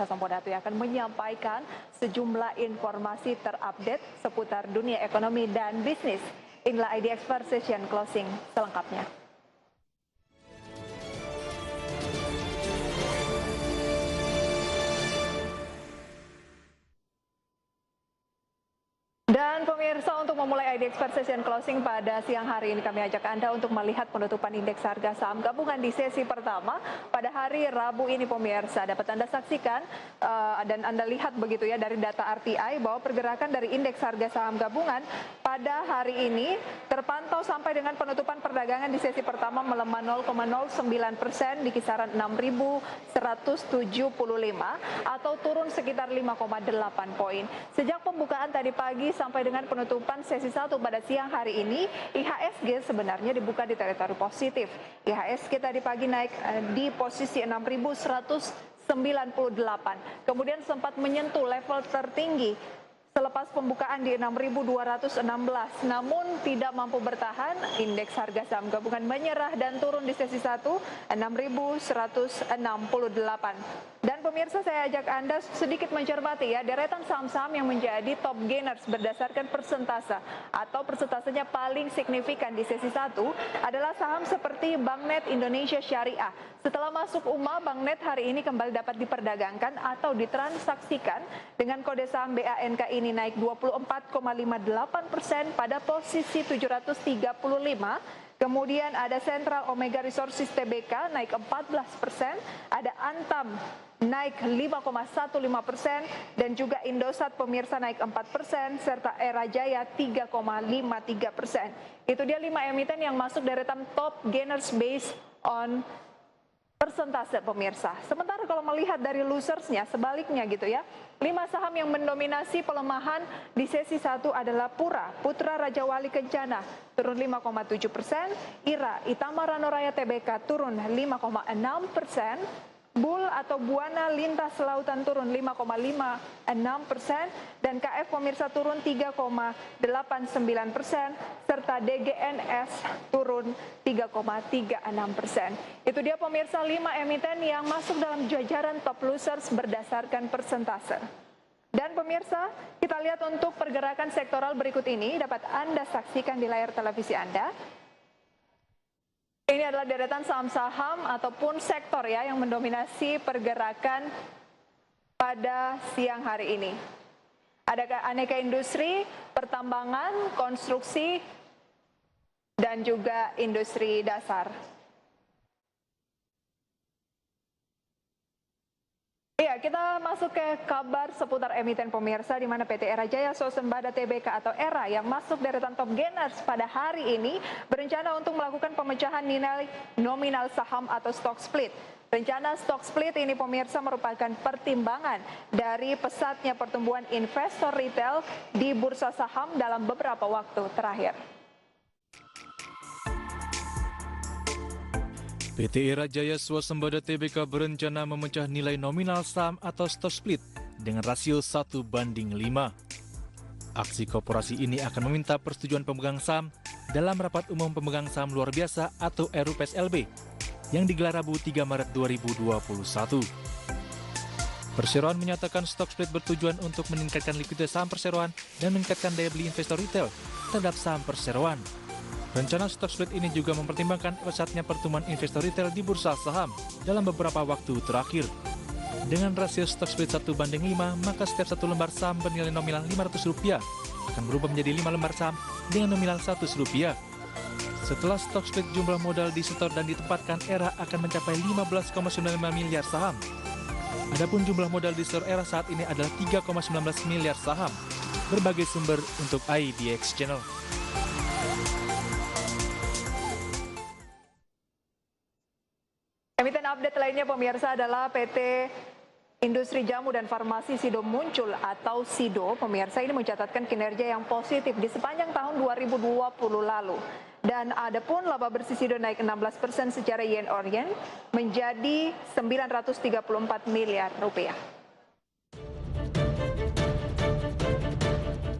Sampodato yang akan menyampaikan sejumlah informasi terupdate seputar dunia ekonomi dan bisnis. Inilah ID Expert Session Closing selengkapnya. Dan pemirsa, untuk memulai ID Expert Session Closing pada siang hari ini kami ajak Anda untuk melihat penutupan indeks harga saham gabungan di sesi pertama pada hari Rabu ini pemirsa. Dapat Anda saksikan dan Anda lihat begitu ya dari data RTI bahwa pergerakan dari indeks harga saham gabungan pada hari ini terpantau sampai dengan penutupan perdagangan di sesi pertama melemah 0,09% di kisaran 6.175 atau turun sekitar 5,8 poin. Sejak pembukaan tadi pagi sampai dengan penutupan sesi 1 pada siang hari ini, IHSG sebenarnya dibuka di teritori positif. IHSG tadi pagi naik di posisi 6.198, kemudian sempat menyentuh level tertinggi selepas pembukaan di 6.216, namun tidak mampu bertahan. Indeks harga saham gabungan menyerah dan turun di sesi 1 6.168. Dan pemirsa, saya ajak Anda sedikit mencermati ya deretan saham-saham yang menjadi top gainers berdasarkan persentase atau persentasenya paling signifikan di sesi 1 adalah saham seperti Banknet Indonesia Syariah. Setelah masuk UMA, Banknet hari ini kembali dapat diperdagangkan atau ditransaksikan dengan kode saham BANK ini naik 24,58% pada posisi 735. Kemudian ada Central Omega Resources Tbk naik 14%, ada Antam naik 5,15% dan juga Indosat pemirsa naik 4%, serta Era Jaya 3,53%. Itu dia 5 emiten yang masuk deretan top gainers based on persentase pemirsa. Sementara kalau melihat dari losersnya sebaliknya gitu ya, 5 saham yang mendominasi pelemahan di sesi 1 adalah Putra Raja Wali Kencana turun 5,7%, IRA Itamara Raya Tbk turun 5,6%, Bull atau Buana Lintas Lautan turun 5,56%, dan KF pemirsa turun 3,89%, serta DGNS turun 3,36%. Itu dia pemirsa 5 emiten yang masuk dalam jajaran top losers berdasarkan persentase. Dan pemirsa, kita lihat untuk pergerakan sektoral berikut ini dapat Anda saksikan di layar televisi Anda. Ini adalah deretan saham-saham ataupun sektor ya yang mendominasi pergerakan pada siang hari ini. Ada aneka industri, pertambangan, konstruksi, dan juga industri dasar. Ya, kita masuk ke kabar seputar emiten pemirsa, di mana PT Era Jaya Swasembada Tbk atau ERA yang masuk deretan top gainers pada hari ini berencana untuk melakukan pemecahan nilai nominal saham atau stock split. Rencana stock split ini pemirsa merupakan pertimbangan dari pesatnya pertumbuhan investor retail di bursa saham dalam beberapa waktu terakhir. PT Era Jaya Swasembada Tbk berencana memecah nilai nominal saham atau stock split dengan rasio 1:5. Aksi korporasi ini akan meminta persetujuan pemegang saham dalam rapat umum pemegang saham luar biasa atau RUPSLB yang digelar Rabu 3 Maret 2021. Perseroan menyatakan stock split bertujuan untuk meningkatkan likuiditas saham perseroan dan meningkatkan daya beli investor retail terhadap saham perseroan. Rencana stock split ini juga mempertimbangkan pesatnya pertumbuhan investor retail di bursa saham dalam beberapa waktu terakhir. Dengan rasio stock split 1:5, maka setiap satu lembar saham bernilai nominal Rp500 akan berubah menjadi 5 lembar saham dengan nominal Rp100. Setelah stock split, jumlah modal disetor dan ditempatkan ERA akan mencapai 15,95 miliar saham. Adapun jumlah modal disetor ERA saat ini adalah 3,19 miliar saham. Berbagai sumber untuk IDX Channel. Emiten update lainnya pemirsa adalah PT Industri Jamu dan Farmasi Sido Muncul atau SIDO. Pemirsa ini mencatatkan kinerja yang positif di sepanjang tahun 2020 lalu. Dan ada pun laba bersih SIDO naik 16% secara yen on yen menjadi Rp934 miliar.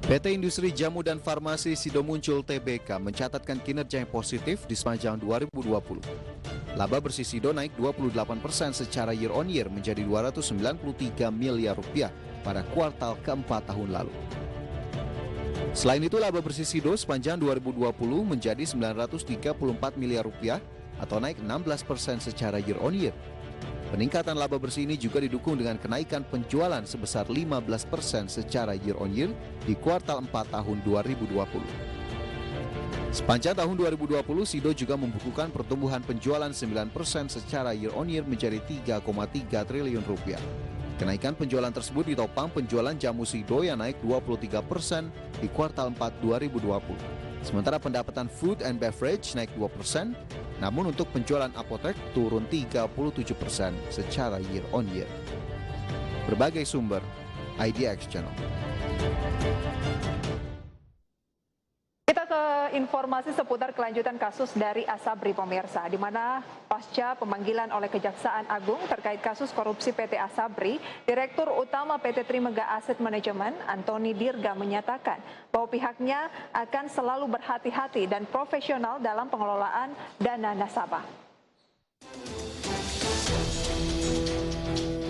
PT Industri Jamu dan Farmasi Sido Muncul Tbk mencatatkan kinerja yang positif di sepanjang 2020. Laba bersih Sido naik 28% secara year on year menjadi 293 miliar rupiah pada kuartal keempat tahun lalu. Selain itu, laba bersih Sido sepanjang 2020 menjadi 934 miliar rupiah atau naik 16% secara year on year. Peningkatan laba bersih ini juga didukung dengan kenaikan penjualan sebesar 15% secara year on year di kuartal 4 tahun 2020. Sepanjang tahun 2020, Sido juga membukukan pertumbuhan penjualan 9% secara year on year menjadi 3,3 triliun rupiah. Kenaikan penjualan tersebut ditopang penjualan jamu Sido yang naik 23% di kuartal 4 2020. Sementara pendapatan food and beverage naik 2%, namun untuk penjualan apotek turun 37% secara year on year. Berbagai sumber, IDX Channel. Kita ke informasi seputar kelanjutan kasus dari Asabri pemirsa, di mana pasca pemanggilan oleh Kejaksaan Agung terkait kasus korupsi PT Asabri, Direktur Utama PT Trimegah Asset Management Antoni Dirga menyatakan bahwa pihaknya akan selalu berhati-hati dan profesional dalam pengelolaan dana nasabah.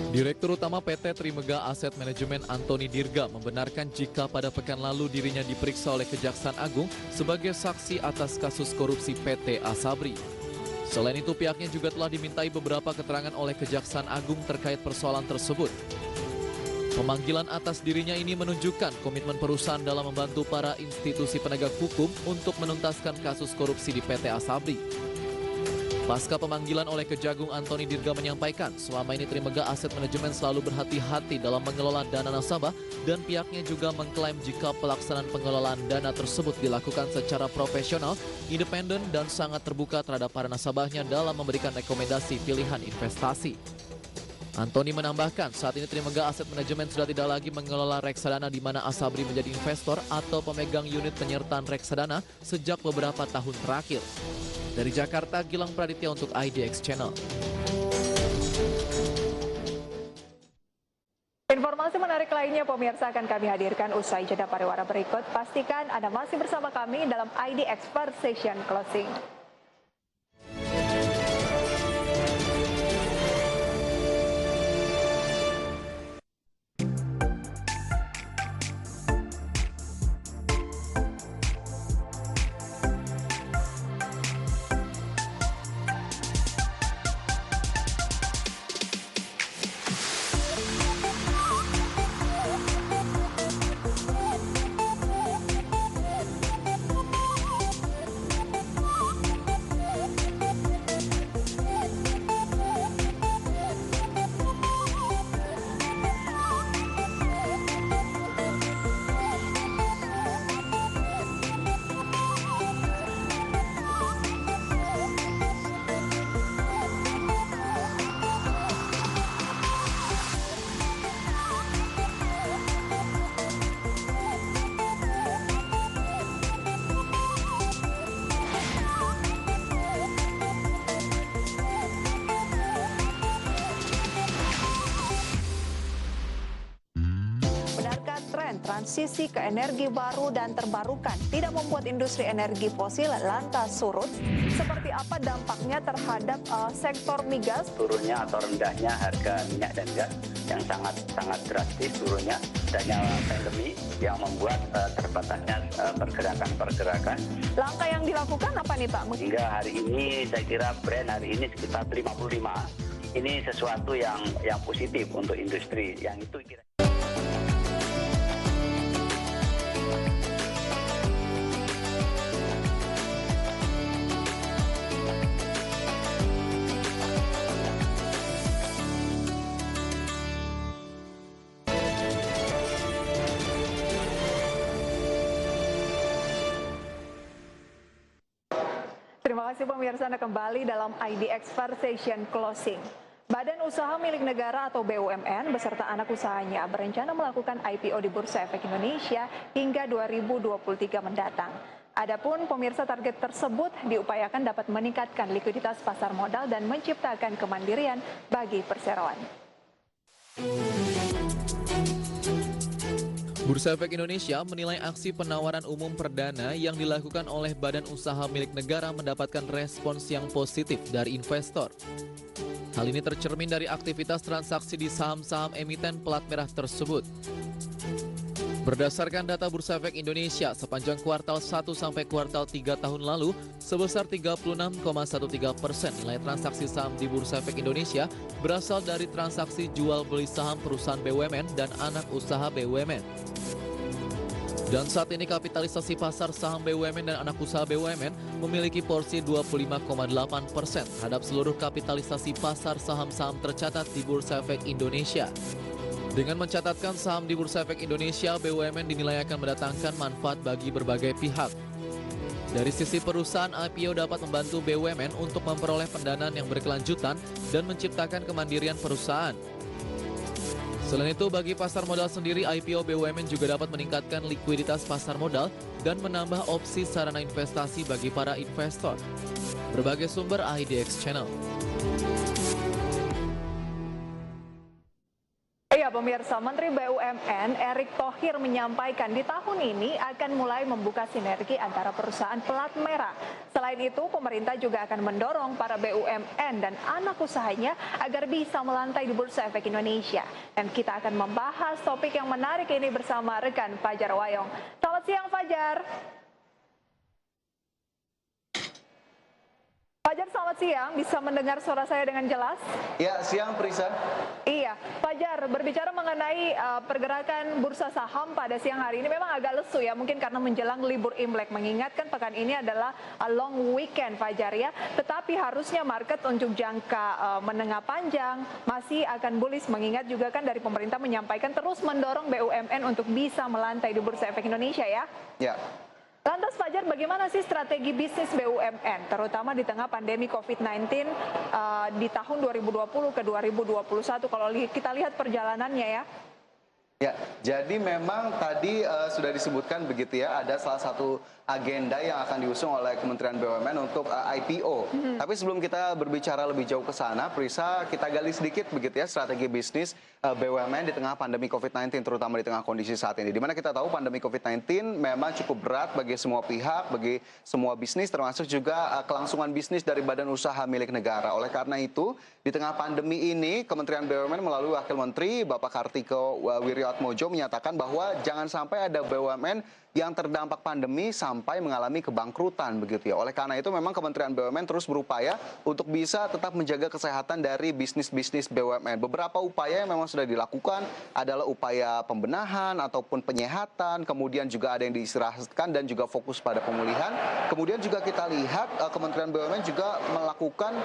Direktur Utama PT Trimegah Asset Management Antoni Dirga membenarkan jika pada pekan lalu dirinya diperiksa oleh Kejaksaan Agung sebagai saksi atas kasus korupsi PT Asabri. Selain itu, pihaknya juga telah dimintai beberapa keterangan oleh Kejaksaan Agung terkait persoalan tersebut. Pemanggilan atas dirinya ini menunjukkan komitmen perusahaan dalam membantu para institusi penegak hukum untuk menuntaskan kasus korupsi di PT Asabri. Pasca pemanggilan oleh Kejagung, Antoni Dirga menyampaikan selama ini Trimegah Asset Management selalu berhati-hati dalam mengelola dana nasabah dan pihaknya juga mengklaim jika pelaksanaan pengelolaan dana tersebut dilakukan secara profesional, independen dan sangat terbuka terhadap para nasabahnya dalam memberikan rekomendasi pilihan investasi. Antoni menambahkan saat ini Trimegah Asset Management sudah tidak lagi mengelola reksadana di mana Asabri menjadi investor atau pemegang unit penyertaan reksadana sejak beberapa tahun terakhir. Dari Jakarta, Gilang Praditya untuk IDX Channel. Informasi menarik lainnya pemirsa akan kami hadirkan usai jeda pariwara berikut. Pastikan Anda masih bersama kami dalam IDX First Session Closing. Transisi ke energi baru dan terbarukan tidak membuat industri energi fosil lantas surut. Seperti apa dampaknya terhadap sektor migas? Turunnya atau rendahnya harga minyak dan gas yang sangat drastis turunnya, adanya pandemi yang membuat terbatasnya pergerakan. Langkah yang dilakukan apa nih Pak? Hingga hari ini saya kira Brent hari ini sekitar 55. Ini sesuatu yang positif untuk industri yang itu kira. Terima kasih pemirsa, Anda kembali dalam IDX First Session Closing. Badan Usaha Milik Negara atau BUMN beserta anak usahanya berencana melakukan IPO di Bursa Efek Indonesia hingga 2023 mendatang. Adapun pemirsa, target tersebut diupayakan dapat meningkatkan likuiditas pasar modal dan menciptakan kemandirian bagi perseroan. Bursa Efek Indonesia menilai aksi penawaran umum perdana yang dilakukan oleh badan usaha milik negara mendapatkan respons yang positif dari investor. Hal ini tercermin dari aktivitas transaksi di saham-saham emiten plat merah tersebut. Berdasarkan data Bursa Efek Indonesia, sepanjang kuartal 1 sampai kuartal 3 tahun lalu, sebesar 36,13% nilai transaksi saham di Bursa Efek Indonesia berasal dari transaksi jual beli saham perusahaan BUMN dan anak usaha BUMN. Dan saat ini kapitalisasi pasar saham BUMN dan anak usaha BUMN memiliki porsi 25,8% terhadap seluruh kapitalisasi pasar saham-saham tercatat di Bursa Efek Indonesia. Dengan mencatatkan saham di Bursa Efek Indonesia, BUMN dinilai akan mendatangkan manfaat bagi berbagai pihak. Dari sisi perusahaan, IPO dapat membantu BUMN untuk memperoleh pendanaan yang berkelanjutan dan menciptakan kemandirian perusahaan. Selain itu, bagi pasar modal sendiri, IPO BUMN juga dapat meningkatkan likuiditas pasar modal dan menambah opsi sarana investasi bagi para investor. Berbagai sumber IDX Channel. Iya pemirsa, Menteri BUMN Erick Thohir menyampaikan di tahun ini akan mulai membuka sinergi antara perusahaan pelat merah. Selain itu, pemerintah juga akan mendorong para BUMN dan anak usahanya agar bisa melantai di Bursa Efek Indonesia. Dan kita akan membahas topik yang menarik ini bersama rekan Fajar Wayong. Selamat siang Fajar. Fajar, selamat siang. Bisa mendengar suara saya dengan jelas? Ya, siang Prisa. Iya, Fajar, berbicara mengenai pergerakan bursa saham pada siang hari ini memang agak lesu ya, mungkin karena menjelang libur Imlek, mengingatkan pekan ini adalah long weekend Fajar ya, tetapi harusnya market untuk jangka menengah panjang masih akan bullish, mengingat juga kan dari pemerintah menyampaikan terus mendorong BUMN untuk bisa melantai di Bursa Efek Indonesia ya. Ya. Lantas Fajar, bagaimana sih strategi bisnis BUMN, terutama di tengah pandemi COVID-19 di tahun 2020 ke 2021, kalau kita lihat perjalanannya ya? Ya, jadi memang tadi sudah disebutkan begitu ya, ada salah satu agenda yang akan diusung oleh Kementerian BUMN untuk IPO. Tapi sebelum kita berbicara lebih jauh ke sana, Prisa, kita gali sedikit begitu ya strategi bisnis BUMN di tengah pandemi COVID-19, terutama di tengah kondisi saat ini. Dimana kita tahu pandemi COVID-19 memang cukup berat bagi semua pihak, bagi semua bisnis, termasuk juga kelangsungan bisnis dari badan usaha milik negara. Oleh karena itu, di tengah pandemi ini, Kementerian BUMN melalui Wakil Menteri Bapak Kartiko Wirjoatmojo menyatakan bahwa jangan sampai ada BUMN yang terdampak pandemi sampai mengalami kebangkrutan begitu ya. Oleh karena itu memang Kementerian BUMN terus berupaya untuk bisa tetap menjaga kesehatan dari bisnis-bisnis BUMN. Beberapa upaya yang memang sudah dilakukan adalah upaya pembenahan ataupun penyehatan, kemudian juga ada yang diistirahatkan dan juga fokus pada pemulihan. Kemudian juga kita lihat Kementerian BUMN juga melakukan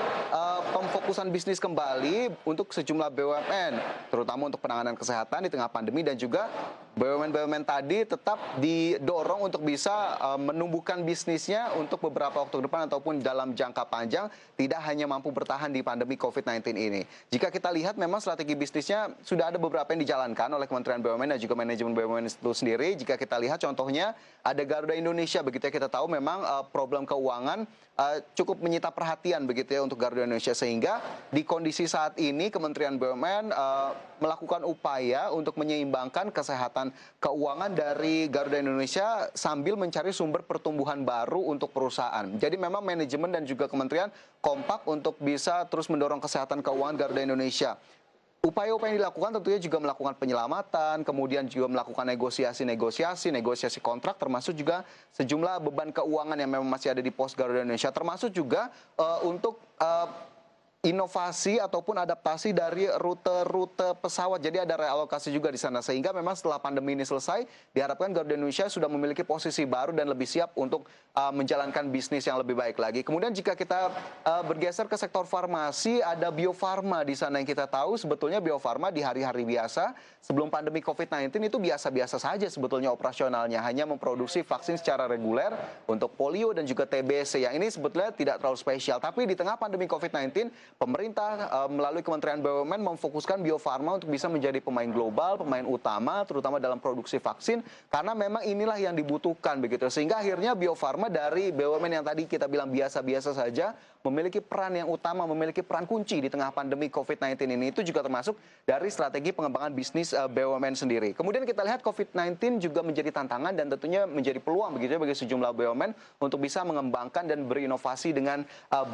pemfokusan bisnis kembali untuk sejumlah BUMN, terutama untuk penanganan kesehatan di tengah pandemi, dan juga BUMN-BUMN tadi tetap didorong untuk bisa menumbuhkan bisnisnya untuk beberapa waktu ke depan ataupun dalam jangka panjang, tidak hanya mampu bertahan di pandemi COVID-19 ini. Jika kita lihat memang strategi bisnisnya sudah ada beberapa yang dijalankan oleh Kementerian BUMN dan juga manajemen BUMN itu sendiri. Jika kita lihat contohnya ada Garuda Indonesia begitu ya, kita tahu memang problem keuangan cukup menyita perhatian begitu ya untuk Garuda Indonesia, sehingga di kondisi saat ini Kementerian BUMN melakukan upaya untuk menyeimbangkan kesehatan keuangan dari Garuda Indonesia sambil mencari sumber pertumbuhan baru untuk perusahaan. Jadi memang manajemen dan juga kementerian kompak untuk bisa terus mendorong kesehatan keuangan Garuda Indonesia. Upaya-upaya yang dilakukan tentunya juga melakukan penyelamatan, kemudian juga melakukan negosiasi kontrak, termasuk juga sejumlah beban keuangan yang memang masih ada di pos Garuda Indonesia, termasuk juga untuk inovasi ataupun adaptasi dari rute-rute pesawat. Jadi ada realokasi juga di sana, sehingga memang setelah pandemi ini selesai diharapkan Garuda Indonesia sudah memiliki posisi baru dan lebih siap untuk menjalankan bisnis yang lebih baik lagi. Kemudian jika kita bergeser ke sektor farmasi, ada Bio Farma di sana yang kita tahu sebetulnya Bio Farma di hari-hari biasa sebelum pandemi COVID-19 itu biasa-biasa saja sebetulnya operasionalnya, hanya memproduksi vaksin secara reguler untuk polio dan juga TBC, yang ini sebetulnya tidak terlalu spesial. Tapi di tengah pandemi COVID-19, pemerintah melalui Kementerian BUMN memfokuskan Bio Farma untuk bisa menjadi pemain global, pemain utama, terutama dalam produksi vaksin, karena memang inilah yang dibutuhkan begitu. Sehingga akhirnya Bio Farma dari BUMN yang tadi kita bilang biasa-biasa saja, memiliki peran yang utama, memiliki peran kunci di tengah pandemi COVID-19 ini. Itu juga termasuk dari strategi pengembangan bisnis BUMN sendiri. Kemudian kita lihat COVID-19 juga menjadi tantangan dan tentunya menjadi peluang begitu ya bagi sejumlah BUMN untuk bisa mengembangkan dan berinovasi dengan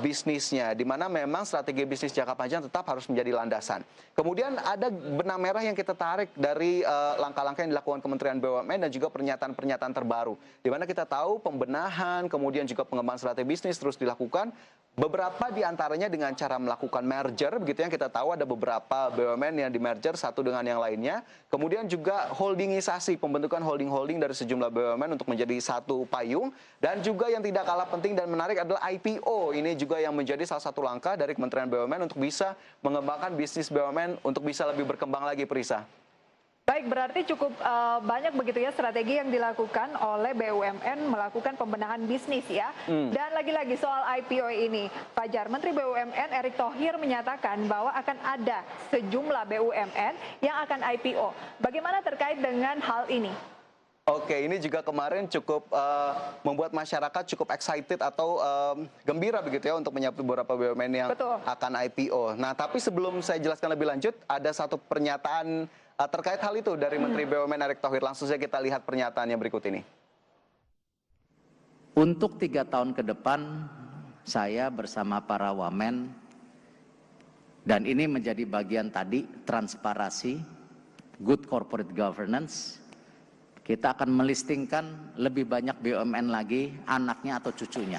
bisnisnya, di mana memang strategi bisnis jangka panjang tetap harus menjadi landasan. Kemudian ada benang merah yang kita tarik dari langkah-langkah yang dilakukan Kementerian BUMN dan juga pernyataan-pernyataan terbaru, di mana kita tahu pembenahan, kemudian juga pengembangan strategi bisnis terus dilakukan. Beberapa di antaranya dengan cara melakukan merger, begitu yang kita tahu ada beberapa BUMN yang di merger satu dengan yang lainnya. Kemudian juga holdingisasi, pembentukan holding-holding dari sejumlah BUMN untuk menjadi satu payung. Dan juga yang tidak kalah penting dan menarik adalah IPO. Ini juga yang menjadi salah satu langkah dari Kementerian BUMN untuk bisa mengembangkan bisnis BUMN untuk bisa lebih berkembang lagi, Prisa. Baik, berarti cukup banyak begitu ya strategi yang dilakukan oleh BUMN melakukan pembenahan bisnis ya. Dan lagi-lagi soal IPO ini, Fajar, Menteri BUMN Erick Thohir menyatakan bahwa akan ada sejumlah BUMN yang akan IPO. Bagaimana terkait dengan hal ini? Oke, ini juga kemarin cukup membuat masyarakat cukup excited atau gembira begitu ya untuk menyambut beberapa BUMN yang akan IPO. Nah, tapi sebelum saya jelaskan lebih lanjut, ada satu pernyataan terkait hal itu dari Menteri BUMN Erick Thohir. Langsung saja kita lihat pernyataannya berikut ini. Untuk 3 tahun ke depan, saya bersama para wamen, dan ini menjadi bagian tadi, transparansi, good corporate governance, kita akan melistingkan lebih banyak BUMN lagi, anaknya atau cucunya.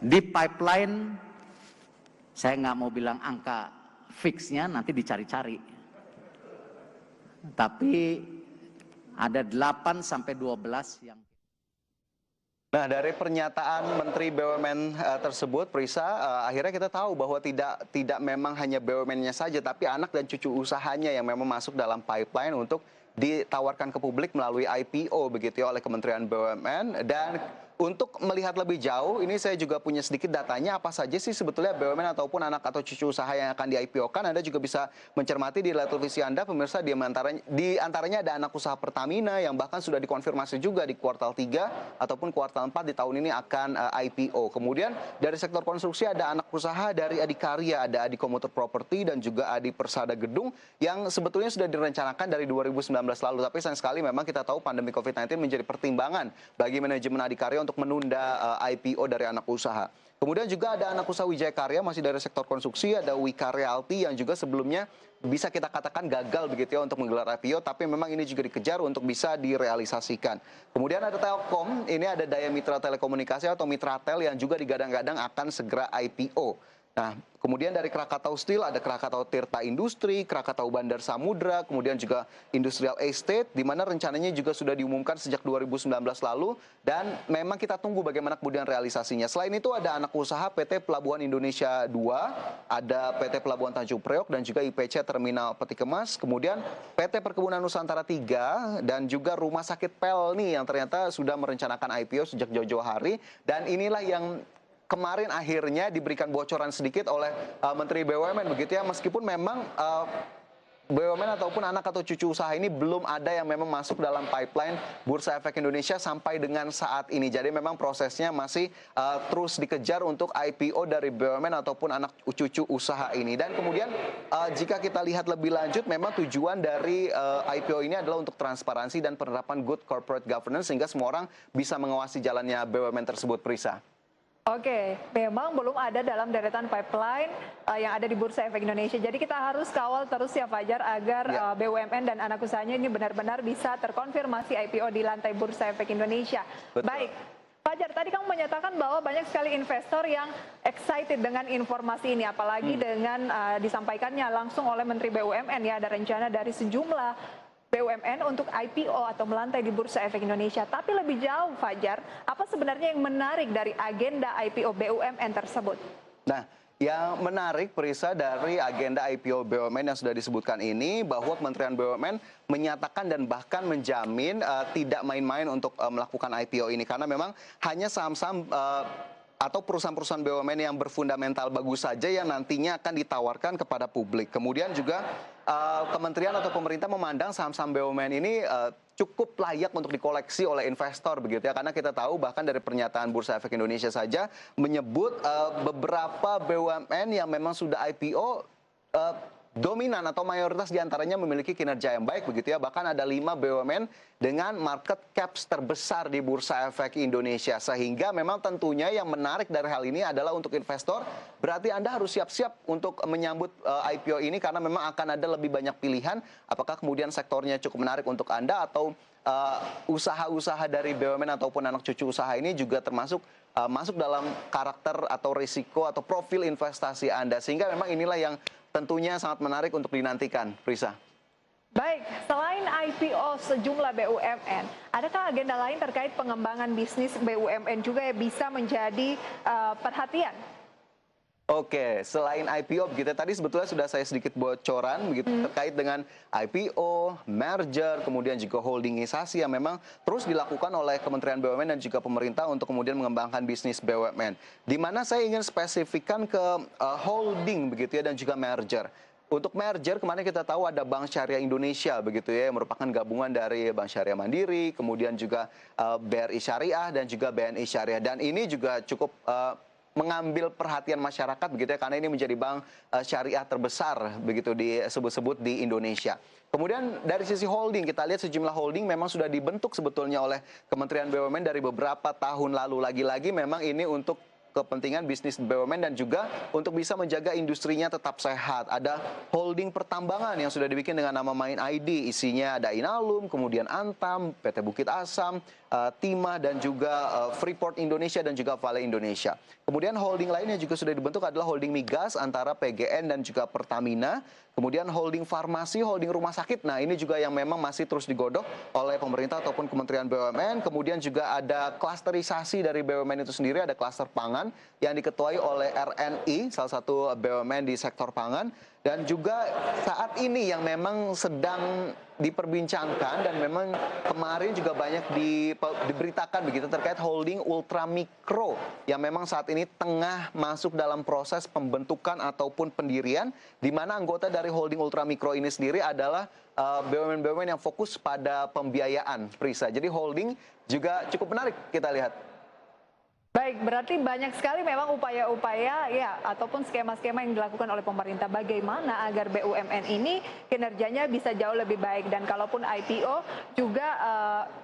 Di pipeline, saya nggak mau bilang angka fixnya, nanti dicari-cari. Tapi ada 8 sampai 12 yang... Nah, dari pernyataan Menteri BUMN tersebut, Prisa, akhirnya kita tahu bahwa tidak memang hanya BUMN-nya saja, tapi anak dan cucu usahanya yang memang masuk dalam pipeline untuk ditawarkan ke publik melalui IPO begitu ya oleh Kementerian BUMN. Dan untuk melihat lebih jauh, ini saya juga punya sedikit datanya apa saja sih sebetulnya BUMN ataupun anak atau cucu usaha yang akan di IPO-kan. Anda juga bisa mencermati di layar televisi Anda, pemirsa, di antaranya ada anak usaha Pertamina yang bahkan sudah dikonfirmasi juga di kuartal 3 ataupun kuartal 4 di tahun ini akan IPO. Kemudian dari sektor konstruksi ada anak usaha dari Adikarya, ada Adi Komuter Property dan juga Adi Persada Gedung yang sebetulnya sudah direncanakan dari 2019 lalu. Tapi sayang sekali memang kita tahu pandemi COVID-19 menjadi pertimbangan bagi manajemen Adikarya untuk menunda IPO dari anak usaha. Kemudian juga ada anak usaha Wijaya Karya masih dari sektor konstruksi, ada Wika Realty yang juga sebelumnya bisa kita katakan gagal begitu ya untuk menggelar IPO, tapi memang ini juga dikejar untuk bisa direalisasikan. Kemudian ada Telkom, ini ada Daya Mitra Telekomunikasi atau Mitratel yang juga digadang-gadang akan segera IPO. Nah, kemudian dari Krakatau Steel ada Krakatau Tirta Industri, Krakatau Bandar Samudra, kemudian juga Industrial Estate, di mana rencananya juga sudah diumumkan sejak 2019 lalu, dan memang kita tunggu bagaimana kemudian realisasinya. Selain itu ada anak usaha PT Pelabuhan Indonesia 2, ada PT Pelabuhan Tanjung Priok, dan juga IPC Terminal Peti Kemas, kemudian PT Perkebunan Nusantara 3, dan juga Rumah Sakit Pelni yang ternyata sudah merencanakan IPO sejak jauh-jauh hari, dan inilah yang kemarin akhirnya diberikan bocoran sedikit oleh Menteri BUMN begitu ya, meskipun memang BUMN ataupun anak atau cucu usaha ini belum ada yang memang masuk dalam pipeline Bursa Efek Indonesia sampai dengan saat ini. Jadi memang prosesnya masih terus dikejar untuk IPO dari BUMN ataupun anak cucu usaha ini. Dan kemudian jika kita lihat lebih lanjut, memang tujuan dari IPO ini adalah untuk transparansi dan penerapan good corporate governance sehingga semua orang bisa mengawasi jalannya BUMN tersebut, Prisa. Oke, memang belum ada dalam deretan pipeline yang ada di Bursa Efek Indonesia. Jadi kita harus kawal terus ya Fajar agar BUMN dan anak usahanya ini benar-benar bisa terkonfirmasi IPO di lantai Bursa Efek Indonesia. Betul. Baik, Fajar, tadi kamu menyatakan bahwa banyak sekali investor yang excited dengan informasi ini, apalagi dengan disampaikannya langsung oleh Menteri BUMN ya, ada rencana dari sejumlah BUMN untuk IPO atau melantai di Bursa Efek Indonesia. Tapi lebih jauh, Fajar, apa sebenarnya yang menarik dari agenda IPO BUMN tersebut? Nah, yang menarik, Prisa, dari agenda IPO BUMN yang sudah disebutkan ini, bahwa Kementerian BUMN menyatakan dan bahkan menjamin tidak main-main untuk melakukan IPO ini. Karena memang hanya saham-saham atau perusahaan-perusahaan BUMN yang berfundamental bagus saja yang nantinya akan ditawarkan kepada publik. Kemudian juga kementerian atau pemerintah memandang saham-saham BUMN ini cukup layak untuk dikoleksi oleh investor begitu ya, karena kita tahu bahkan dari pernyataan Bursa Efek Indonesia saja menyebut beberapa BUMN yang memang sudah IPO dominan atau mayoritas diantaranya memiliki kinerja yang baik begitu ya. Bahkan ada 5 BUMN dengan market caps terbesar di Bursa Efek Indonesia. Sehingga memang tentunya yang menarik dari hal ini adalah untuk investor, berarti Anda harus siap-siap untuk menyambut IPO ini karena memang akan ada lebih banyak pilihan. Apakah kemudian sektornya cukup menarik untuk Anda atau usaha-usaha dari BUMN ataupun anak cucu usaha ini juga termasuk masuk dalam karakter atau risiko atau profil investasi Anda. Sehingga memang inilah yang tentunya sangat menarik untuk dinantikan, Prisa. Baik, selain IPO sejumlah BUMN, adakah agenda lain terkait pengembangan bisnis BUMN juga yang bisa menjadi perhatian? Oke, selain IPO begitu tadi sebetulnya sudah saya sedikit bocoran begitu terkait dengan IPO, merger, kemudian juga holdingisasi yang memang terus dilakukan oleh Kementerian BUMN dan juga pemerintah untuk kemudian mengembangkan bisnis BUMN. Di mana saya ingin spesifikkan ke holding begitu ya dan juga merger. Untuk merger kemarin kita tahu ada Bank Syariah Indonesia begitu ya yang merupakan gabungan dari Bank Syariah Mandiri, kemudian juga BRI Syariah dan juga BNI Syariah, dan ini juga cukup mengambil perhatian masyarakat begitu ya karena ini menjadi bank syariah terbesar begitu disebut-sebut di Indonesia. Kemudian dari sisi holding kita lihat sejumlah holding memang sudah dibentuk sebetulnya oleh Kementerian BUMN dari beberapa tahun lalu. Lagi-lagi memang ini untuk kepentingan bisnis BUMN dan juga untuk bisa menjaga industrinya tetap sehat. Ada holding pertambangan yang sudah dibikin dengan nama Main ID, isinya ada Inalum, kemudian Antam, PT Bukit Asam, Timah dan juga Freeport Indonesia dan juga Vale Indonesia. Kemudian holding lainnya juga sudah dibentuk adalah holding migas antara PGN dan juga Pertamina. Kemudian holding farmasi, holding rumah sakit. Nah ini juga yang memang masih terus digodok oleh pemerintah ataupun Kementerian BUMN. Kemudian juga ada klasterisasi dari BUMN itu sendiri, ada klaster pangan yang diketuai oleh RNI, salah satu BUMN di sektor pangan. Dan juga saat ini yang memang sedang diperbincangkan dan memang kemarin juga banyak diberitakan begitu terkait holding ultramikro yang memang saat ini tengah masuk dalam proses pembentukan ataupun pendirian, di mana anggota dari holding ultramikro ini sendiri adalah BUMN-BUMN yang fokus pada pembiayaan, Prisa. Jadi holding juga cukup menarik kita lihat. Baik, berarti banyak sekali memang upaya-upaya ya ataupun skema-skema yang dilakukan oleh pemerintah bagaimana agar BUMN ini kinerjanya bisa jauh lebih baik dan kalaupun IPO juga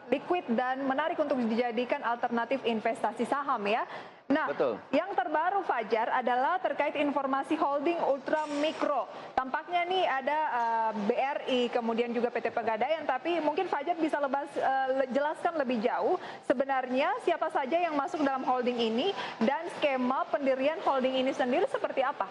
liquid dan menarik untuk dijadikan alternatif investasi saham ya. Nah, betul. Yang terbaru Fajar adalah terkait informasi holding ultramikro. Tampaknya nih ada BRI, kemudian juga PT Pegadaian, tapi mungkin Fajar bisa jelaskan lebih jauh sebenarnya siapa saja yang masuk dalam holding ini dan skema pendirian holding ini sendiri seperti apa?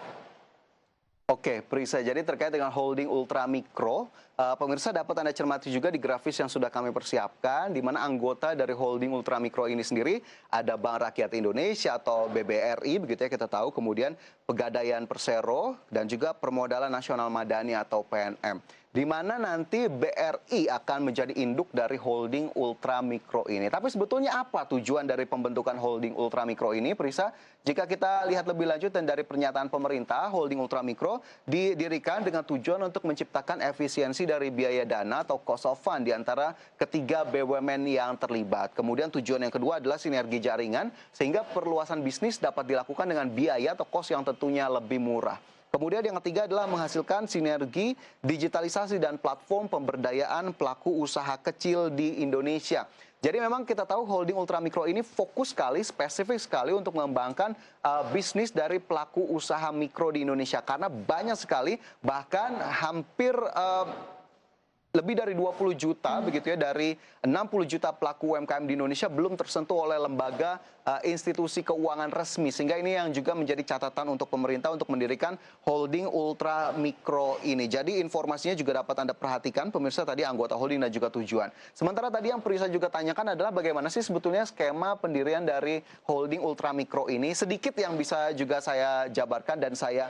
Oke, Prisa, jadi terkait dengan holding ultramikro, pemirsa dapat Anda cermati juga di grafis yang sudah kami persiapkan, di mana anggota dari holding ultramikro ini sendiri ada Bank Rakyat Indonesia atau BBRI, begitu ya kita tahu, kemudian Pegadaian Persero, dan juga Permodalan Nasional Madani atau PNM. Di mana nanti BRI akan menjadi induk dari holding ultramikro ini. Tapi sebetulnya apa tujuan dari pembentukan holding ultramikro ini, Prisa? Jika kita lihat lebih lanjut dan dari pernyataan pemerintah, holding ultramikro didirikan dengan tujuan untuk menciptakan efisiensi dari biaya dana atau cost of fund di antara ketiga BUMN yang terlibat. Kemudian tujuan yang kedua adalah sinergi jaringan, sehingga perluasan bisnis dapat dilakukan dengan biaya atau cost yang tentunya lebih murah. Kemudian yang ketiga adalah menghasilkan sinergi digitalisasi dan platform pemberdayaan pelaku usaha kecil di Indonesia. Jadi memang kita tahu holding ultramikro ini fokus sekali, spesifik sekali untuk mengembangkan bisnis dari pelaku usaha mikro di Indonesia. Karena banyak sekali, bahkan hampir lebih dari 20 juta begitu ya dari 60 juta pelaku UMKM di Indonesia belum tersentuh oleh lembaga institusi keuangan resmi, sehingga ini yang juga menjadi catatan untuk pemerintah untuk mendirikan holding ultramikro ini. Jadi informasinya juga dapat Anda perhatikan pemirsa, tadi anggota holding dan juga tujuan. Sementara tadi yang Prisa juga tanyakan adalah bagaimana sih sebetulnya skema pendirian dari holding ultramikro ini. Sedikit yang bisa juga saya jabarkan dan saya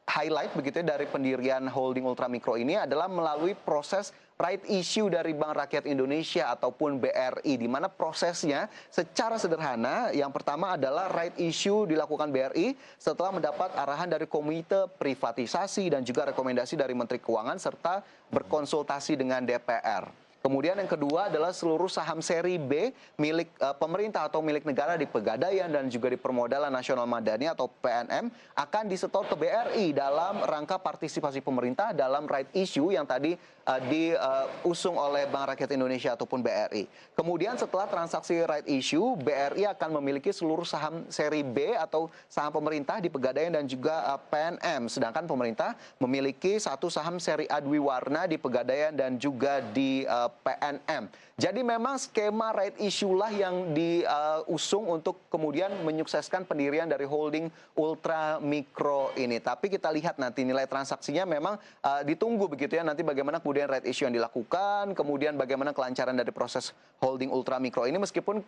highlight begitu ya dari pendirian holding ultramikro ini adalah melalui proses right issue dari Bank Rakyat Indonesia ataupun BRI, di mana prosesnya secara sederhana yang pertama adalah right issue dilakukan BRI setelah mendapat arahan dari Komite Privatisasi dan juga rekomendasi dari Menteri Keuangan serta berkonsultasi dengan DPR. Kemudian yang kedua adalah seluruh saham seri B milik pemerintah atau milik negara di Pegadaian dan juga di Permodalan Nasional Madani atau PNM akan disetor ke BRI dalam rangka partisipasi pemerintah dalam right issue yang tadi diusung oleh Bank Rakyat Indonesia ataupun BRI. Kemudian setelah transaksi right issue, BRI akan memiliki seluruh saham seri B atau saham pemerintah di Pegadaian dan juga PNM. Sedangkan pemerintah memiliki satu saham seri A Dwi Warna di Pegadaian dan juga di PNM. Jadi memang skema right issue lah yang diusung untuk kemudian menyukseskan pendirian dari holding ultramikro ini. Tapi kita lihat nanti nilai transaksinya memang ditunggu begitu ya, nanti bagaimana kemudian right issue yang dilakukan, kemudian bagaimana kelancaran dari proses holding ultramikro ini, meskipun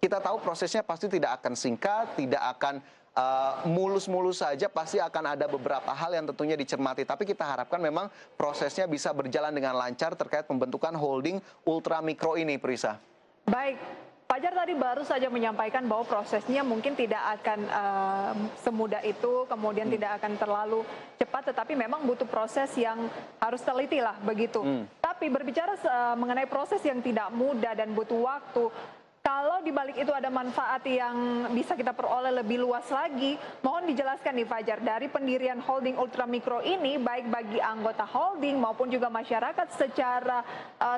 kita tahu prosesnya pasti tidak akan singkat, tidak akan mulus-mulus saja, pasti akan ada beberapa hal yang tentunya dicermati. Tapi kita harapkan memang prosesnya bisa berjalan dengan lancar terkait pembentukan holding ultramikro ini, Prisa. Baik, Fajar tadi baru saja menyampaikan bahwa prosesnya mungkin tidak akan semudah itu, kemudian tidak akan terlalu cepat, tetapi memang butuh proses yang harus teliti lah begitu. Tapi berbicara mengenai proses yang tidak mudah dan butuh waktu, kalau di balik itu ada manfaat yang bisa kita peroleh lebih luas lagi, mohon dijelaskan nih Fajar, dari pendirian holding ultramikro ini, baik bagi anggota holding maupun juga masyarakat secara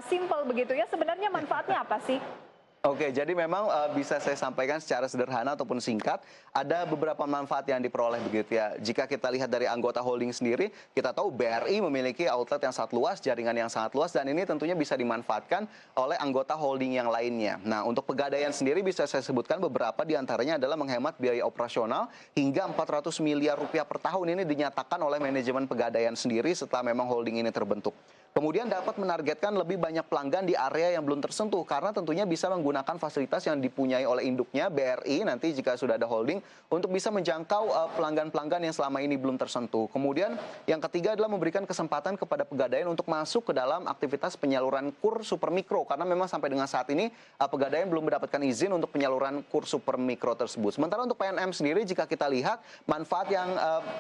simpel begitu ya, sebenarnya manfaatnya apa sih? Oke, jadi memang bisa saya sampaikan secara sederhana ataupun singkat, ada beberapa manfaat yang diperoleh begitu ya. Jika kita lihat dari anggota holding sendiri, kita tahu BRI memiliki outlet yang sangat luas, jaringan yang sangat luas, dan ini tentunya bisa dimanfaatkan oleh anggota holding yang lainnya. Nah, untuk Pegadaian sendiri bisa saya sebutkan beberapa diantaranya adalah menghemat biaya operasional hingga 400 miliar rupiah per tahun. Ini dinyatakan oleh manajemen Pegadaian sendiri setelah memang holding ini terbentuk. Kemudian dapat menargetkan lebih banyak pelanggan di area yang belum tersentuh karena tentunya bisa menggunakan fasilitas yang dipunyai oleh induknya BRI nanti jika sudah ada holding untuk bisa menjangkau pelanggan-pelanggan yang selama ini belum tersentuh. Kemudian yang ketiga adalah memberikan kesempatan kepada Pegadaian untuk masuk ke dalam aktivitas penyaluran KUR Supermikro karena memang sampai dengan saat ini Pegadaian belum mendapatkan izin untuk penyaluran KUR Supermikro tersebut. Sementara untuk PNM sendiri jika kita lihat manfaat yang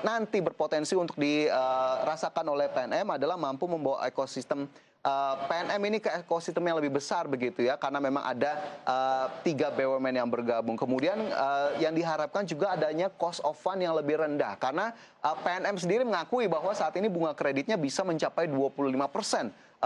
nanti berpotensi untuk dirasakan oleh PNM adalah mampu membawa ekosistem PNM ini ke ekosistem yang lebih besar begitu ya, karena memang ada 3 BUMN yang bergabung. Kemudian yang diharapkan juga adanya cost of fund yang lebih rendah karena PNM sendiri mengakui bahwa saat ini bunga kreditnya bisa mencapai 25%.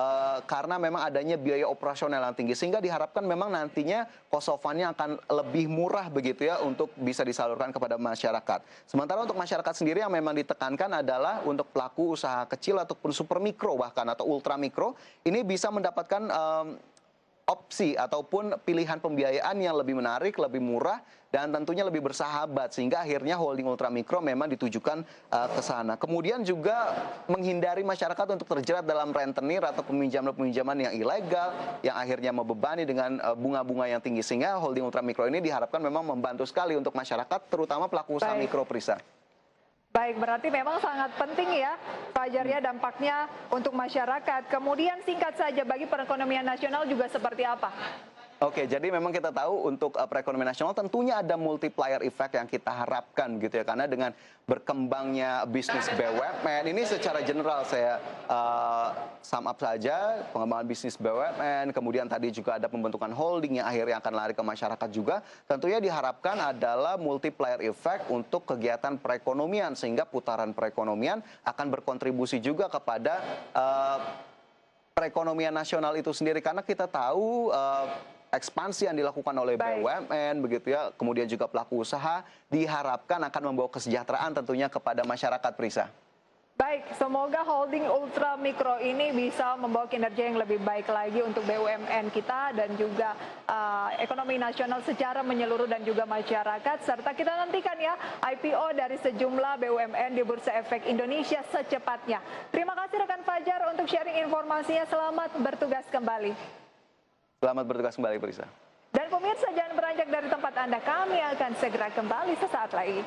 Karena memang adanya biaya operasional yang tinggi sehingga diharapkan memang nantinya cost of fund-nya akan lebih murah begitu ya untuk bisa disalurkan kepada masyarakat. Sementara untuk masyarakat sendiri yang memang ditekankan adalah untuk pelaku usaha kecil ataupun supermikro bahkan atau ultramikro ini bisa mendapatkan opsi ataupun pilihan pembiayaan yang lebih menarik, lebih murah, dan tentunya lebih bersahabat sehingga akhirnya holding ultramikro memang ditujukan ke sana. Kemudian juga menghindari masyarakat untuk terjerat dalam rentenir atau peminjaman-peminjaman yang ilegal yang akhirnya membebani dengan bunga-bunga yang tinggi sehingga holding ultramikro ini diharapkan memang membantu sekali untuk masyarakat terutama pelaku usaha mikro, Prisa. Baik, berarti memang sangat penting ya Fajar ya dampaknya untuk masyarakat. Kemudian singkat saja bagi perekonomian nasional juga seperti apa? Oke, jadi memang kita tahu untuk perekonomian nasional tentunya ada multiplier effect yang kita harapkan gitu ya. Karena dengan berkembangnya bisnis BUMN, ini secara general saya sum up saja, pengembangan bisnis BUMN, kemudian tadi juga ada pembentukan holding yang akhirnya akan lari ke masyarakat juga. Tentunya diharapkan adalah multiplier effect untuk kegiatan perekonomian, sehingga putaran perekonomian akan berkontribusi juga kepada perekonomian nasional itu sendiri. Karena kita tahu ekspansi yang dilakukan oleh BUMN begitu ya, kemudian juga pelaku usaha diharapkan akan membawa kesejahteraan tentunya kepada masyarakat, Prisa. Baik, semoga holding ultramikro ini bisa membawa kinerja yang lebih baik lagi untuk BUMN kita dan juga ekonomi nasional secara menyeluruh dan juga masyarakat. Serta kita nantikan ya IPO dari sejumlah BUMN di Bursa Efek Indonesia secepatnya. Terima kasih rekan Fajar untuk sharing informasinya. Selamat bertugas kembali. Selamat bertugas kembali, Prisa. Dan pemirsa jangan beranjak dari tempat Anda, kami akan segera kembali sesaat lagi.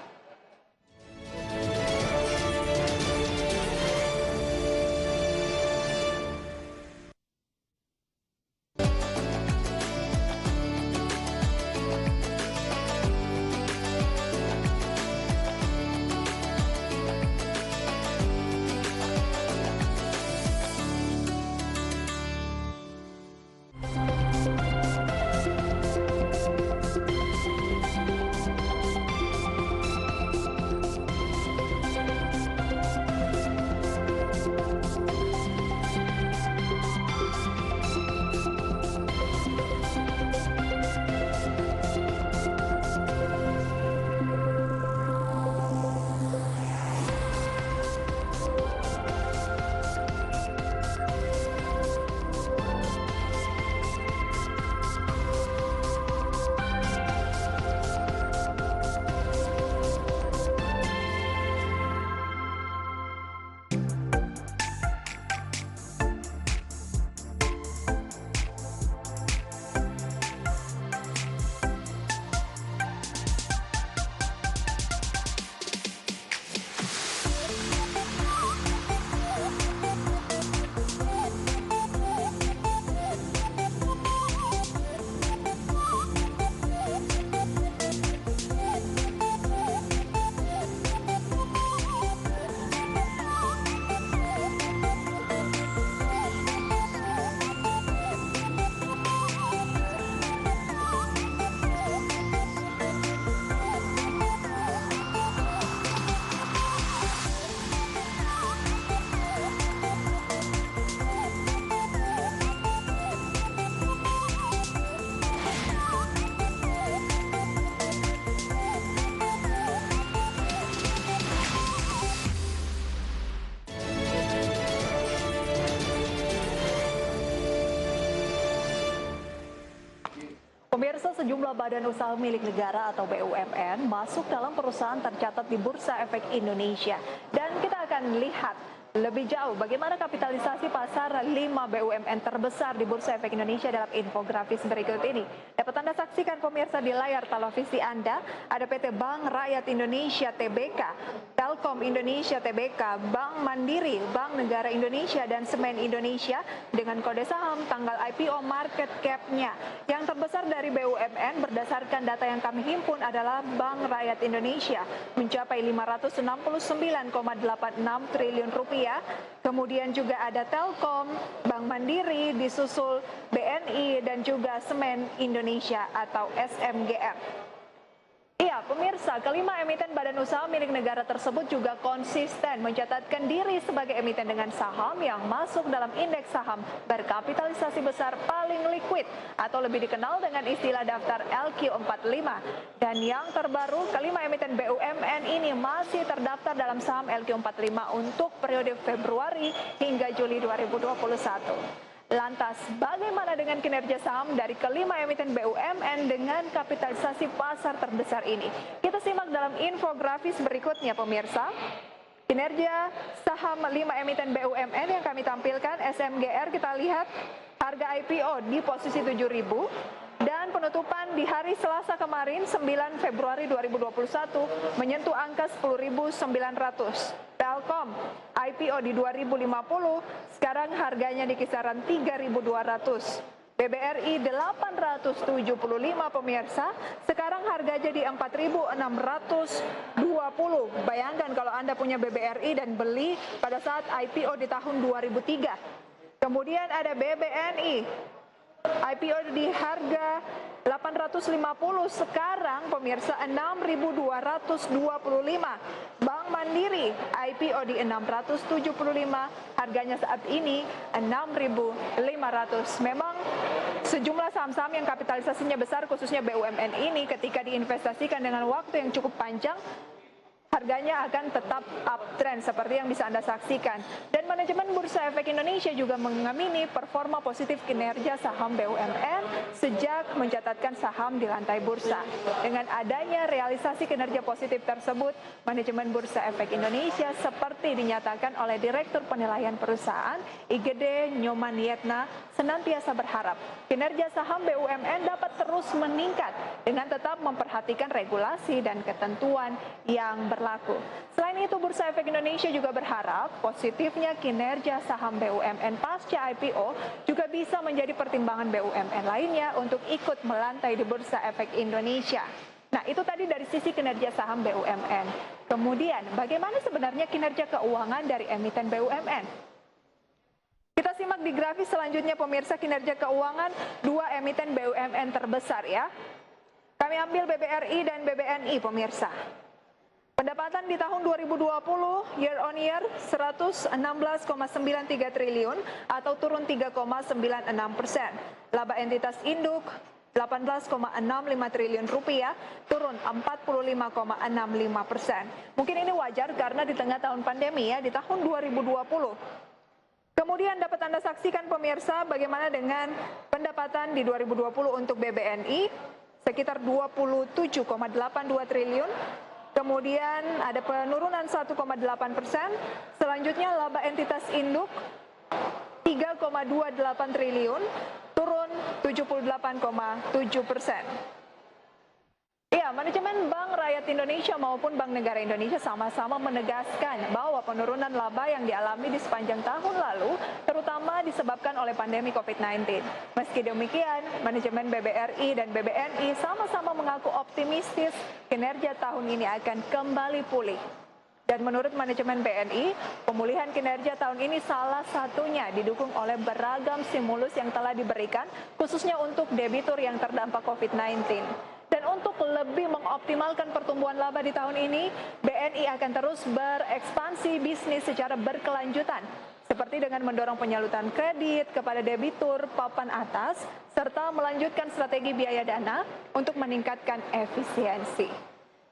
Pemirsa, sejumlah badan usaha milik negara atau BUMN masuk dalam perusahaan tercatat di Bursa Efek Indonesia. Dan kita akan lihat lebih jauh bagaimana kapitalisasi pasar 5 BUMN terbesar di Bursa Efek Indonesia dalam infografis berikut ini. Dapat Anda saksikan pemirsa di layar televisi Anda, ada PT Bank Rakyat Indonesia Tbk, Telkom Indonesia Tbk, Bank Mandiri, Bank Negara Indonesia, dan Semen Indonesia dengan kode saham, tanggal IPO, market cap-nya. Yang terbesar dari BUMN berdasarkan data yang kami himpun adalah Bank Rakyat Indonesia, mencapai 569,86 triliun rupiah. Kemudian juga ada Telkom, Bank Mandiri, disusul BNI dan juga Semen Indonesia atau SMGR. Iya, pemirsa, kelima emiten badan usaha milik negara tersebut juga konsisten mencatatkan diri sebagai emiten dengan saham yang masuk dalam indeks saham berkapitalisasi besar paling liquid atau lebih dikenal dengan istilah daftar LQ45. Dan yang terbaru, kelima emiten BUMN ini masih terdaftar dalam saham LQ45 untuk periode Februari hingga Juli 2021. Lantas, bagaimana dengan kinerja saham dari kelima emiten BUMN dengan kapitalisasi pasar terbesar ini? Kita simak dalam infografis berikutnya, pemirsa. Kinerja saham 5 emiten BUMN yang kami tampilkan, SMGR, kita lihat harga IPO di posisi 7.000 dan penutupan di hari Selasa kemarin 9 Februari 2021 menyentuh angka 10.900. Telkom IPO di 2050, sekarang harganya di kisaran 3.200. BBRI 875 pemirsa, sekarang harganya di 4.620. Bayangkan kalau Anda punya BBRI dan beli pada saat IPO di tahun 2003. Kemudian ada BBNI, IPO di harga 850, sekarang pemirsa 6.225. Bank Mandiri IPO di 675, harganya saat ini 6.500. Memang sejumlah saham-saham yang kapitalisasinya besar khususnya BUMN ini ketika diinvestasikan dengan waktu yang cukup panjang, harganya akan tetap uptrend seperti yang bisa Anda saksikan. Dan manajemen Bursa Efek Indonesia juga mengamini performa positif kinerja saham BUMN sejak mencatatkan saham di lantai bursa. Dengan adanya realisasi kinerja positif tersebut, manajemen Bursa Efek Indonesia seperti dinyatakan oleh Direktur Penilaian Perusahaan IGD Nyoman Yetna senantiasa berharap kinerja saham BUMN dapat terus meningkat dengan tetap memperhatikan regulasi dan ketentuan yang berlaku. Selain itu, Bursa Efek Indonesia juga berharap positifnya kinerja saham BUMN pasca IPO juga bisa menjadi pertimbangan BUMN lainnya untuk ikut melantai di Bursa Efek Indonesia. Nah, itu tadi dari sisi kinerja saham BUMN. Kemudian, bagaimana sebenarnya kinerja keuangan dari emiten BUMN? Kita simak di grafis selanjutnya, pemirsa, kinerja keuangan 2 emiten BUMN terbesar ya. Kami ambil BBRI dan BBNI, pemirsa. Pendapatan di tahun 2020 year on year 116,93 triliun atau turun 3,96%. Laba entitas induk 18,65 triliun rupiah, turun 45,65%. Mungkin ini wajar karena di tengah tahun pandemi ya, di tahun 2020. Kemudian dapat Anda saksikan pemirsa bagaimana dengan pendapatan di 2020 untuk BBNI sekitar 27,82 triliun. Kemudian ada penurunan 1,8%. Selanjutnya laba entitas induk 3,28 triliun, turun 78,7%. Ya, manajemen Bank Rakyat Indonesia maupun Bank Negara Indonesia sama-sama menegaskan bahwa penurunan laba yang dialami di sepanjang tahun lalu terutama disebabkan oleh pandemi COVID-19. Meski demikian, manajemen BBRI dan BBNI sama-sama mengaku optimistis kinerja tahun ini akan kembali pulih. Dan menurut manajemen BNI, pemulihan kinerja tahun ini salah satunya didukung oleh beragam stimulus yang telah diberikan khususnya untuk debitur yang terdampak COVID-19. Dan untuk lebih mengoptimalkan pertumbuhan laba di tahun ini, BNI akan terus berekspansi bisnis secara berkelanjutan, seperti dengan mendorong penyaluran kredit kepada debitur papan atas, serta melanjutkan strategi biaya dana untuk meningkatkan efisiensi.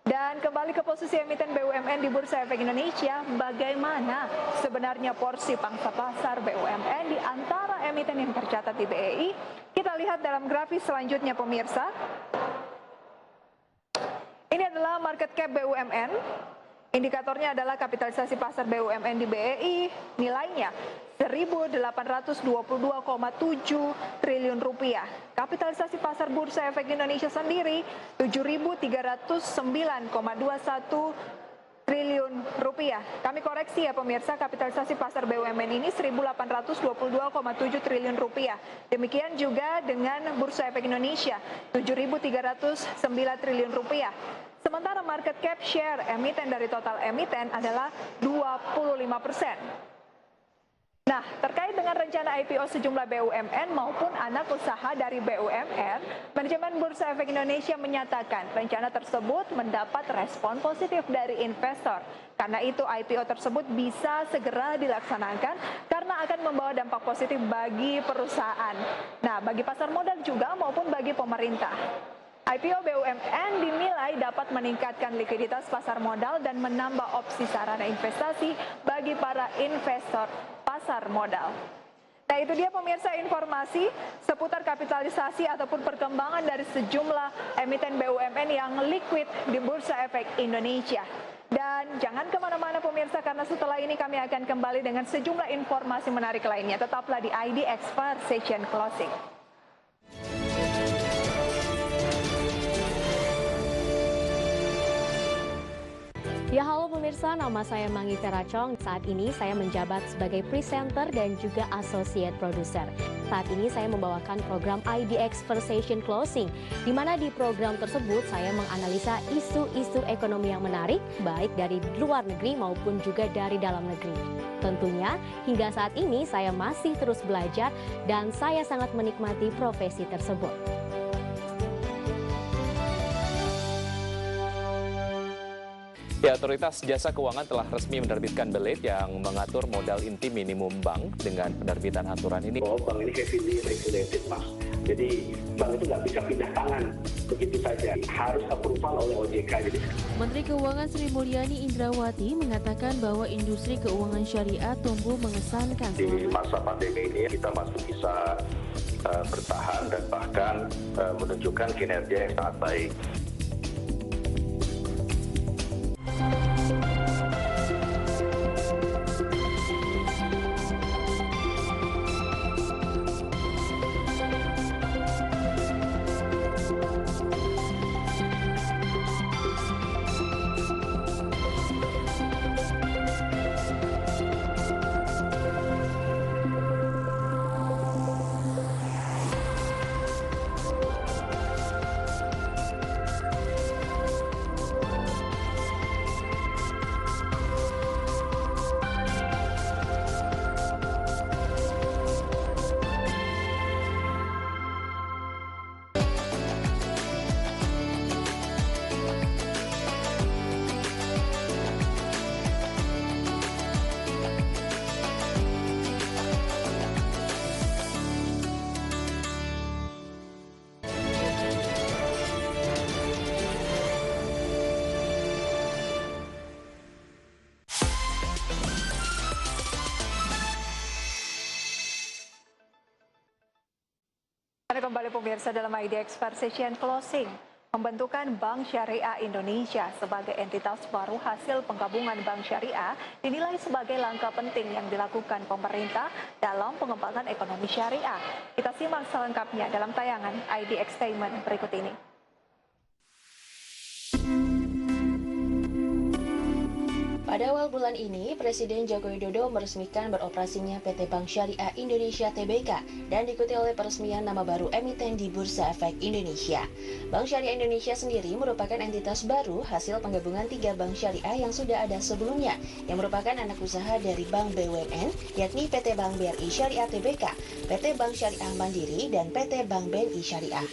Dan kembali ke posisi emiten BUMN di Bursa Efek Indonesia, bagaimana sebenarnya porsi pangsa pasar BUMN di antara emiten yang tercatat di BEI? Kita lihat dalam grafis selanjutnya pemirsa. Ini adalah market cap BUMN. Indikatornya adalah kapitalisasi pasar BUMN di BEI, nilainya 1.822,7 triliun rupiah. Kapitalisasi pasar Bursa Efek Indonesia sendiri 7.309,21 triliun rupiah. Kami koreksi ya pemirsa, kapitalisasi pasar BUMN ini 1.822,7 triliun rupiah. Demikian juga dengan Bursa Efek Indonesia 7.309 triliun rupiah. Sementara market cap share emiten dari total emiten adalah 25%. Nah, terkait dengan rencana IPO sejumlah BUMN maupun anak usaha dari BUMN, manajemen Bursa Efek Indonesia menyatakan rencana tersebut mendapat respon positif dari investor. Karena itu IPO tersebut bisa segera dilaksanakan karena akan membawa dampak positif bagi perusahaan. Nah, bagi pasar modal juga maupun bagi pemerintah. IPO BUMN dinilai dapat meningkatkan likuiditas pasar modal dan menambah opsi sarana investasi bagi para investor pasar modal. Nah, itu dia pemirsa informasi seputar kapitalisasi ataupun perkembangan dari sejumlah emiten BUMN yang liquid di Bursa Efek Indonesia. Dan jangan kemana-mana pemirsa, karena setelah ini kami akan kembali dengan sejumlah informasi menarik lainnya. Tetaplah di ID Expert Session Closing. Ya halo pemirsa, nama saya Mangi Teracong. Saat ini saya menjabat sebagai presenter dan juga associate producer. Saat ini saya membawakan program ID Expert Session Closing, di mana di program tersebut saya menganalisa isu-isu ekonomi yang menarik, baik dari luar negeri maupun juga dari dalam negeri. Tentunya hingga saat ini saya masih terus belajar dan saya sangat menikmati profesi tersebut. Ya, Otoritas Jasa Keuangan telah resmi menerbitkan belit yang mengatur modal inti minimum bank. Dengan penerbitan aturan ini, bank ini heavily regulated, Mas. Jadi bank itu nggak bisa pindah tangan begitu saja, harus approval oleh OJK. Menteri Keuangan Sri Mulyani Indrawati mengatakan bahwa industri keuangan syariah tumbuh mengesankan. Di masa pandemi ini kita masih bisa bertahan dan bahkan menunjukkan kinerja yang sangat baik. Anda kembali pemirsa dalam ID Expert Session Closing. Pembentukan Bank Syariah Indonesia sebagai entitas baru hasil penggabungan Bank Syariah dinilai sebagai langkah penting yang dilakukan pemerintah dalam pengembangan ekonomi syariah. Kita simak selengkapnya dalam tayangan ID Extainment berikut ini. Pada awal bulan ini, Presiden Joko Widodo meresmikan beroperasinya PT Bank Syariah Indonesia Tbk dan diikuti oleh peresmian nama baru emiten di Bursa Efek Indonesia. Bank Syariah Indonesia sendiri merupakan entitas baru hasil penggabungan 3 bank syariah yang sudah ada sebelumnya, yang merupakan anak usaha dari Bank BUMN, yakni PT Bank BRI Syariah Tbk, PT Bank Syariah Mandiri, dan PT Bank BNI Syariah.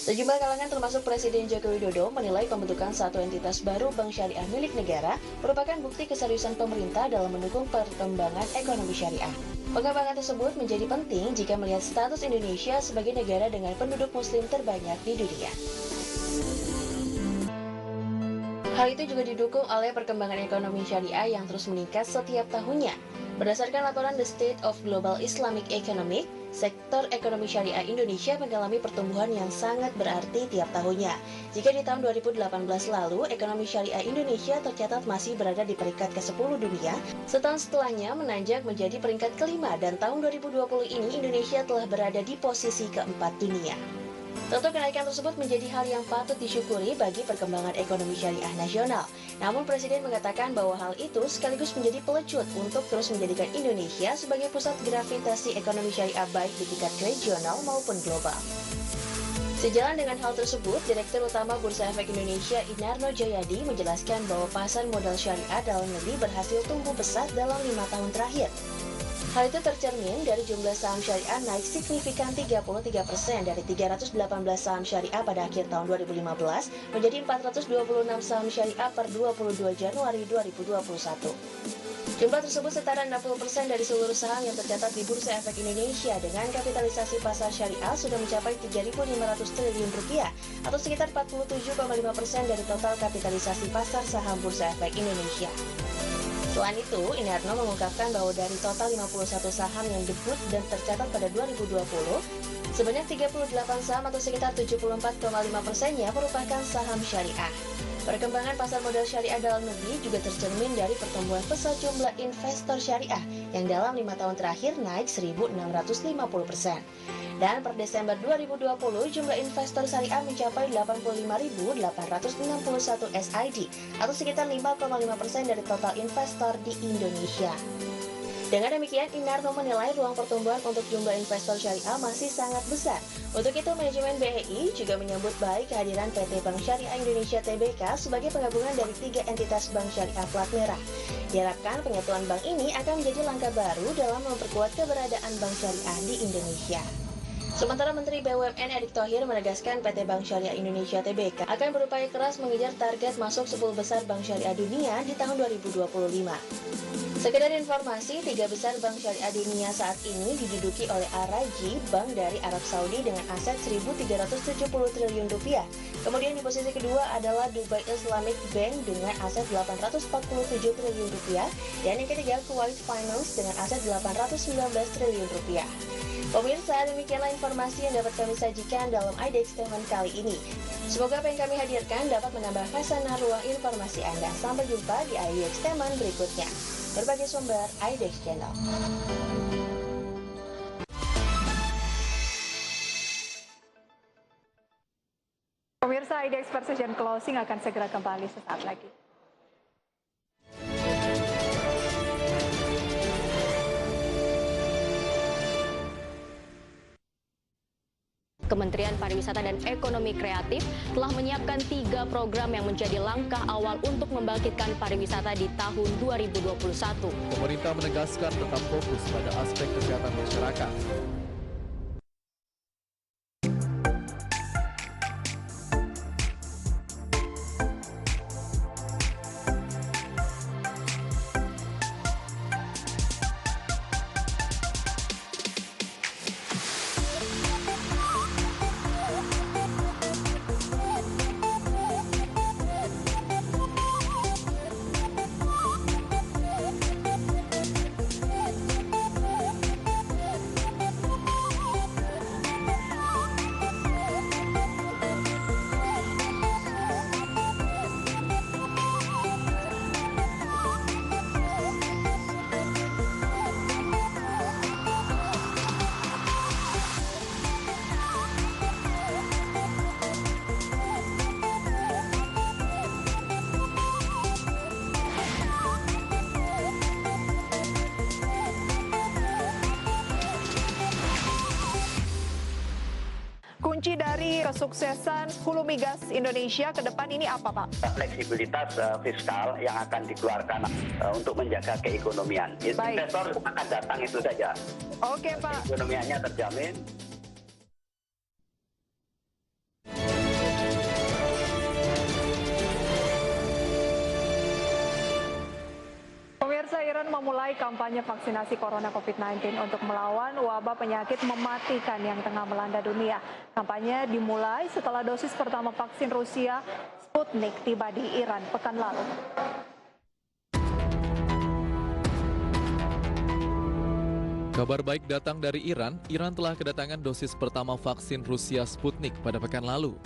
Sejumlah kalangan termasuk Presiden Joko Widodo menilai pembentukan satu entitas baru bank syariah milik negara merupakan bukti keseriusan pemerintah dalam mendukung perkembangan ekonomi syariah. Pengembangan tersebut menjadi penting jika melihat status Indonesia sebagai negara dengan penduduk muslim terbanyak di dunia. Hal itu juga didukung oleh perkembangan ekonomi syariah yang terus meningkat setiap tahunnya. Berdasarkan laporan The State of Global Islamic Economic, sektor ekonomi syariah Indonesia mengalami pertumbuhan yang sangat berarti tiap tahunnya. Jika di tahun 2018 lalu, ekonomi syariah Indonesia tercatat masih berada di peringkat ke-10 dunia, setahun setelahnya menanjak menjadi peringkat ke-5 dan tahun 2020 ini Indonesia telah berada di posisi ke-4 dunia. Tentu kenaikan tersebut menjadi hal yang patut disyukuri bagi perkembangan ekonomi syariah nasional. Namun Presiden mengatakan bahwa hal itu sekaligus menjadi pelecut untuk terus menjadikan Indonesia sebagai pusat gravitasi ekonomi syariah baik di tingkat regional maupun global. Sejalan dengan hal tersebut, Direktur Utama Bursa Efek Indonesia Inarno Jayadi menjelaskan bahwa pasar modal syariah dalam negeri berhasil tumbuh pesat dalam 5 tahun terakhir. Hal itu tercermin dari jumlah saham syariah naik signifikan 33% dari 318 saham syariah pada akhir tahun 2015 menjadi 426 saham syariah per 22 Januari 2021. Jumlah tersebut setara 60% dari seluruh saham yang tercatat di Bursa Efek Indonesia dengan kapitalisasi pasar syariah sudah mencapai 3.500 triliun rupiah atau sekitar 47,5% dari total kapitalisasi pasar saham Bursa Efek Indonesia. Selain itu, Inarno mengungkapkan bahwa dari total 51 saham yang debut dan tercatat pada 2020, sebanyak 38 saham atau sekitar 74,5%-nya merupakan saham syariah. Perkembangan pasar modal syariah dalam negeri juga tercermin dari pertumbuhan pesat jumlah investor syariah yang dalam 5 tahun terakhir naik 1.650%. Dan per Desember 2020, jumlah investor syariah mencapai 85.861 SID atau sekitar 5,5% dari total investor di Indonesia. Dengan demikian, Inarno menilai ruang pertumbuhan untuk jumlah investor syariah masih sangat besar. Untuk itu, manajemen BEI juga menyambut baik kehadiran PT Bank Syariah Indonesia Tbk sebagai penggabungan dari 3 entitas bank syariah plat merah. Diharapkan penyatuan bank ini akan menjadi langkah baru dalam memperkuat keberadaan bank syariah di Indonesia. Sementara Menteri BUMN Erick Thohir menegaskan PT Bank Syariah Indonesia Tbk akan berupaya keras mengejar target masuk 10 besar bank syariah dunia di tahun 2025. Sekedar informasi, 3 besar bank syariah dunia saat ini diduduki oleh Al-Rajhi, bank dari Arab Saudi dengan aset 1.370 triliun rupiah. Kemudian di posisi kedua adalah Dubai Islamic Bank dengan aset 847 triliun rupiah dan yang ketiga Kuwait Finance dengan aset 819 triliun rupiah. Pemirsa, demikianlah informasi yang dapat kami sajikan dalam IDX Teman kali ini. Semoga apa yang kami hadirkan dapat menambah khasanah ruang informasi Anda. Sampai jumpa di IDX Teman berikutnya. Berbagai sumber IDX Channel. Pemirsa, IDX Precision Closing akan segera kembali sesaat lagi. Kementerian Pariwisata dan Ekonomi Kreatif telah menyiapkan 3 program yang menjadi langkah awal untuk membangkitkan pariwisata di tahun 2021. Pemerintah menegaskan tetap fokus pada aspek kesehatan masyarakat. Kunci dari kesuksesan Hulu Migas Indonesia ke depan ini apa, Pak? Fleksibilitas fiskal yang akan dikeluarkan untuk menjaga keekonomian. Investor akan datang itu saja. Oke, Pak. Keekonomiannya terjamin. Pemirsa, Iran memulai kampanye vaksinasi corona COVID-19 untuk melawan wabah penyakit mematikan yang tengah melanda dunia. Kampanye dimulai setelah dosis pertama vaksin Rusia Sputnik tiba di Iran pekan lalu. Kabar baik datang dari Iran. Iran telah kedatangan dosis pertama vaksin Rusia Sputnik pada pekan lalu.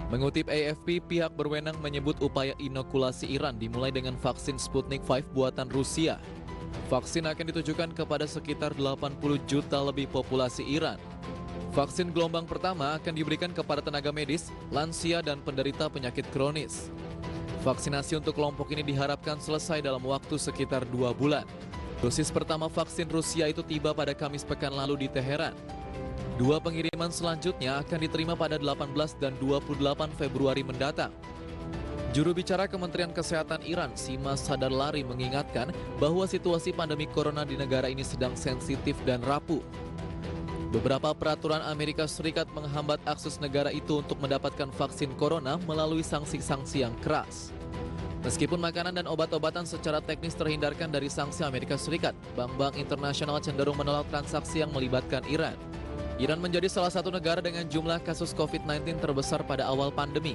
Mengutip AFP, pihak berwenang menyebut upaya inokulasi Iran dimulai dengan vaksin Sputnik 5 buatan Rusia. Vaksin akan ditujukan kepada sekitar 80 juta lebih populasi Iran. Vaksin gelombang pertama akan diberikan kepada tenaga medis, lansia, dan penderita penyakit kronis. Vaksinasi untuk kelompok ini diharapkan selesai dalam waktu sekitar 2 bulan. Dosis pertama vaksin Rusia itu tiba pada Kamis pekan lalu di Teheran. 2 pengiriman selanjutnya akan diterima pada 18 dan 28 Februari mendatang. Juru bicara Kementerian Kesehatan Iran, Sima Sadarlari, mengingatkan bahwa situasi pandemi corona di negara ini sedang sensitif dan rapuh. Beberapa peraturan Amerika Serikat menghambat akses negara itu untuk mendapatkan vaksin corona melalui sanksi-sanksi yang keras. Meskipun makanan dan obat-obatan secara teknis terhindarkan dari sanksi Amerika Serikat, bank-bank internasional cenderung menolak transaksi yang melibatkan Iran. Iran menjadi salah satu negara dengan jumlah kasus COVID-19 terbesar pada awal pandemi.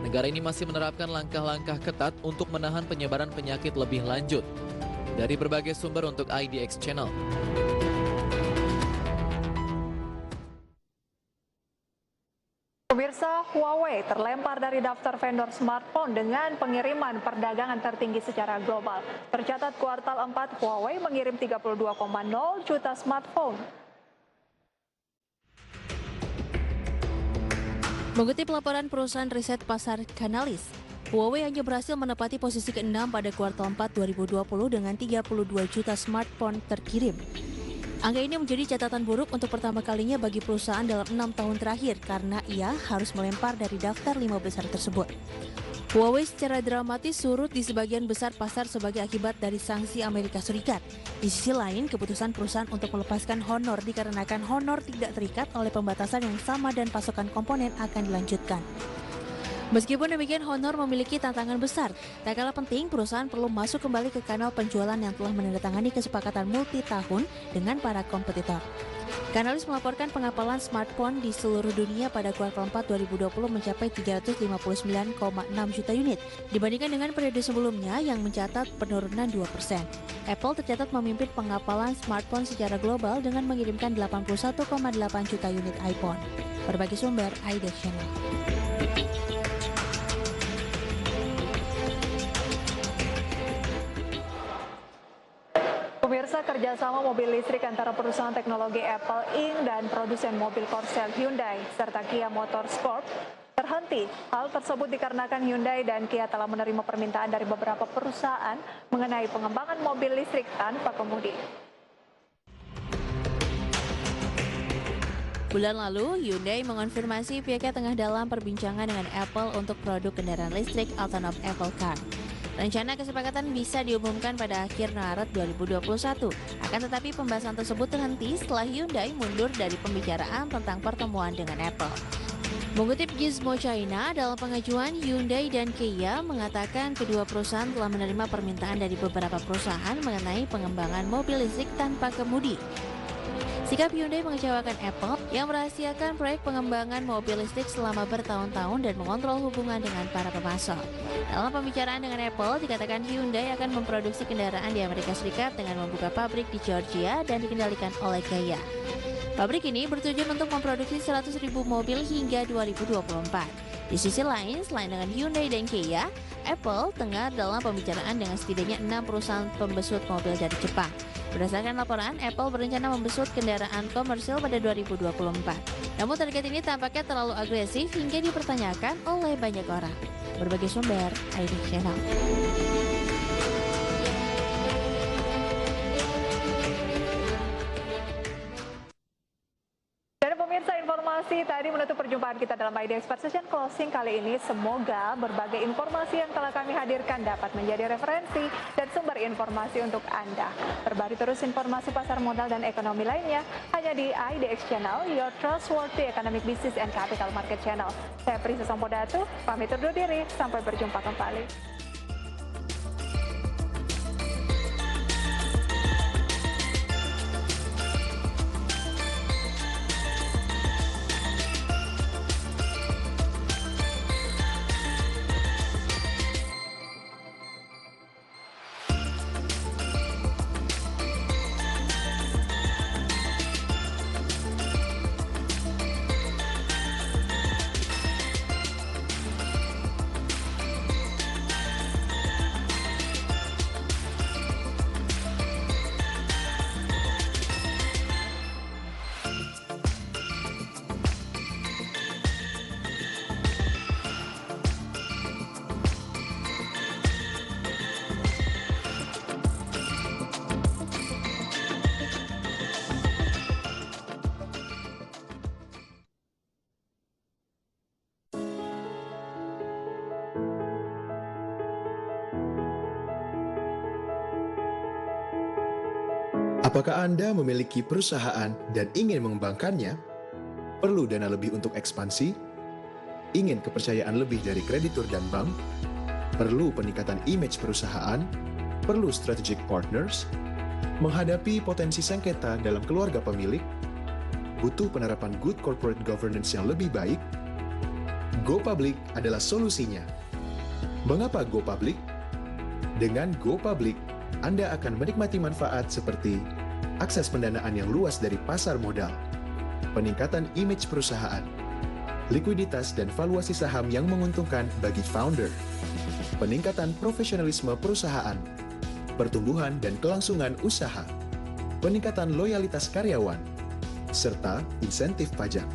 Negara ini masih menerapkan langkah-langkah ketat untuk menahan penyebaran penyakit lebih lanjut. Dari berbagai sumber untuk IDX Channel. Pemirsa, Huawei terlempar dari daftar vendor smartphone dengan pengiriman perdagangan tertinggi secara global. Tercatat kuartal 4, Huawei mengirim 32,0 juta smartphone. Mengutip laporan perusahaan riset pasar Canalys, Huawei hanya berhasil menempati posisi ke-6 pada kuartal 4 2020 dengan 32 juta smartphone terkirim. Angka ini menjadi catatan buruk untuk pertama kalinya bagi perusahaan dalam 6 tahun terakhir karena ia harus melempar dari daftar 5 besar tersebut. Huawei secara dramatis surut di sebagian besar pasar sebagai akibat dari sanksi Amerika Serikat. Di sisi lain, keputusan perusahaan untuk melepaskan Honor dikarenakan Honor tidak terikat oleh pembatasan yang sama dan pasokan komponen akan dilanjutkan. Meskipun demikian, Honor memiliki tantangan besar. Tak kalah penting, perusahaan perlu masuk kembali ke kanal penjualan yang telah menandatangani kesepakatan multi tahun dengan para kompetitor. Canalys melaporkan pengapalan smartphone di seluruh dunia pada kuartal 4 2020 mencapai 359,6 juta unit, dibandingkan dengan periode sebelumnya yang mencatat penurunan 2%. Apple tercatat memimpin pengapalan smartphone secara global dengan mengirimkan 81,8 juta unit iPhone. Berbagai sumber, IDX Channel. Pemirsa, kerjasama mobil listrik antara perusahaan teknologi Apple Inc. dan produsen mobil Korsel Hyundai serta Kia Motorsport terhenti. Hal tersebut dikarenakan Hyundai dan Kia telah menerima permintaan dari beberapa perusahaan mengenai pengembangan mobil listrik tanpa kemudi. Bulan lalu, Hyundai mengonfirmasi pihaknya tengah dalam perbincangan dengan Apple untuk produk kendaraan listrik Autonom Apple Car. Rencana kesepakatan bisa diumumkan pada akhir Maret 2021. Akan tetapi pembahasan tersebut terhenti setelah Hyundai mundur dari pembicaraan tentang pertemuan dengan Apple. Mengutip Gizmo China, dalam pengajuan Hyundai dan Kia mengatakan kedua perusahaan telah menerima permintaan dari beberapa perusahaan mengenai pengembangan mobil listrik tanpa kemudi. Sikap Hyundai mengecewakan Apple yang merahasiakan proyek pengembangan mobil listrik selama bertahun-tahun dan mengontrol hubungan dengan para pemasok. Dalam pembicaraan dengan Apple, dikatakan Hyundai akan memproduksi kendaraan di Amerika Serikat dengan membuka pabrik di Georgia dan dikendalikan oleh Kia. Pabrik ini bertujuan untuk memproduksi 100.000 mobil hingga 2024. Di sisi lain, selain dengan Hyundai dan Kia, Apple tengah dalam pembicaraan dengan setidaknya 6 perusahaan pembesut mobil dari Jepang. Berdasarkan laporan, Apple berencana membesut kendaraan komersil pada 2024. Namun target ini tampaknya terlalu agresif hingga dipertanyakan oleh banyak orang. Berbagai sumber, IDX Channel. Informasi tadi menutup perjumpaan kita dalam IDX Session Closing kali ini. Semoga berbagai informasi yang telah kami hadirkan dapat menjadi referensi dan sumber informasi untuk Anda. Berbagi terus informasi pasar modal dan ekonomi lainnya hanya di IDX Channel, your trustworthy economic business and capital market channel. Saya Prisa Sampodatu, pamit undur diri. Sampai berjumpa kembali. Apakah Anda memiliki perusahaan dan ingin mengembangkannya? Perlu dana lebih untuk ekspansi? Ingin kepercayaan lebih dari kreditur dan bank? Perlu peningkatan image perusahaan? Perlu strategic partners? Menghadapi potensi sengketa dalam keluarga pemilik? Butuh penerapan good corporate governance yang lebih baik? Go Public adalah solusinya. Mengapa Go Public? Dengan Go Public, Anda akan menikmati manfaat seperti akses pendanaan yang luas dari pasar modal, peningkatan image perusahaan, likuiditas dan valuasi saham yang menguntungkan bagi founder, peningkatan profesionalisme perusahaan, pertumbuhan dan kelangsungan usaha, peningkatan loyalitas karyawan, serta insentif pajak.